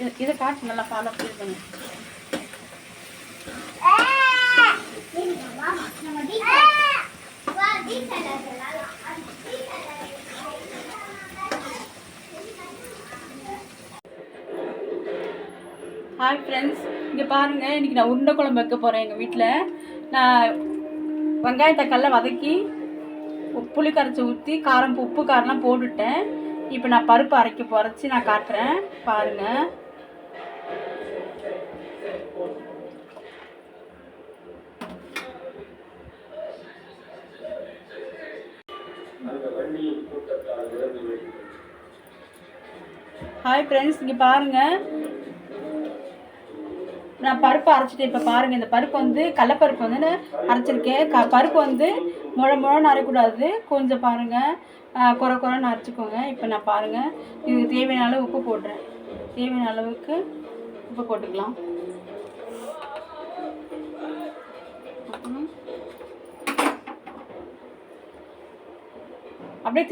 இதை காட்டு நல்லா ஃபாலோ பண்ணி. ஹாய் ஃப்ரெண்ட்ஸ், இங்கே பாருங்கள், இன்றைக்கி நான் உருண்டை குழம்பு வைக்க போகிறேன். எங்கள் வீட்டில் நான் வெங்காய தக்காளி வதக்கி புளி கரைச்சி ஊற்றி காரம் உப்பு காரம்லாம் போட்டுட்டேன். இப்போ நான் பருப்பு அரைச்சி நான் காட்டுறேன் பாருங்கள். ஹாய் ஃப்ரெண்ட்ஸ், இங்கே பாருங்கள், நான் பருப்பு அரைச்சிட்டு இப்போ பாருங்கள். இந்த பருப்பு வந்து கடலப்பருப்பு வந்து அரைச்சிருக்கேன். பருப்பு வந்து முழன்னு அரைக்கூடாது, கொஞ்சம் பாருங்கள் குறைன்னு அரைச்சிக்கோங்க. இப்போ நான் பாருங்கள், இதுக்கு தேவையான அளவு உப்பு போடுறேன். தேவையான அளவுக்கு உப்பு போட்டுக்கலாம். அப்படியே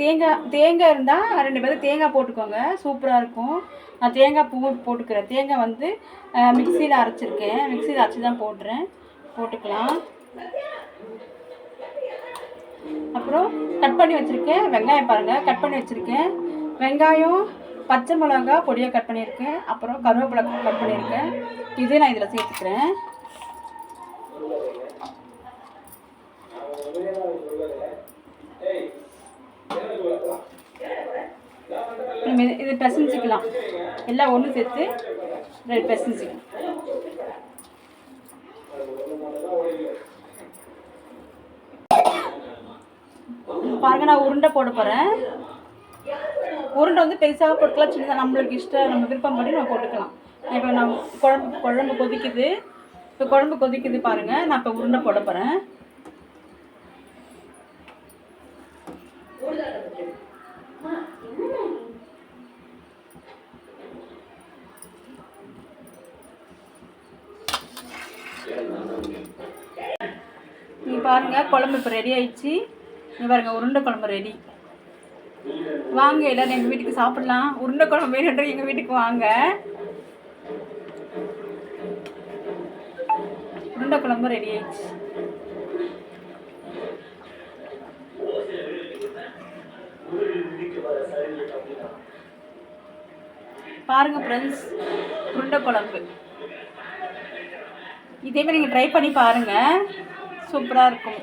தேங்காய் இருந்தால் 2 பேருக்கு தேங்காய் போட்டுக்கோங்க, சூப்பராக இருக்கும். நான் தேங்காய் போட்டுக்கிறேன். தேங்காய் வந்து மிக்சியில் அரைச்சிருக்கேன், மிக்சியில் அரைச்சி தான் போட்டுக்கலாம். அப்புறம் கட் பண்ணி வச்சுருக்கேன் வெங்காயம் பாருங்கள், கட் பண்ணி வச்சுருக்கேன். வெங்காயம், பச்சை மிளகா பொடியாக கட் பண்ணியிருக்கேன். அப்புறம் கருவேப்பிலை கட் பண்ணியிருக்கேன். இது நான் இதில் சேர்த்துக்கிறேன். இது பிசைஞ்சிக்கலாம், எல்லாம் ஒன்று சேர்த்து பிசைஞ்சிக்கலாம். பாருங்க, நான் உருண்டை போட போகிறேன். உருண்டை வந்து பெருசாக போட்டுக்கலாம், சின்னதாக நம்மளுக்கு இஷ்டம், நம்ம விருப்பம் பண்ணி நம்ம போட்டுக்கலாம். இப்போ நான் குழம்பு கொதிக்குது. இப்போ குழம்பு கொதிக்குது பாருங்கள். நான் இப்போ உருண்டை போட போகிறேன். நீங்கள் பாருங்கள், குழம்பு இப்போ ரெடி ஆயிடுச்சு. நீங்கள் பாருங்கள், உருண்டை குழம்பு ரெடி. வாங்க எல்லோரும் எங்கள் வீட்டுக்கு சாப்பிட்லாம். உருண்டை குழம்பு வேணுன்ற எங்கள் வீட்டுக்கு வாங்க. உருண்டை குழம்பு ரெடி ஆயிடுச்சு. பாருங்கள் ஃப்ரெண்ட்ஸ், உருண்டை குழம்பு இதேமாதிரி நீங்கள் ட்ரை பண்ணி பாருங்கள், சூப்பராக இருக்கும்.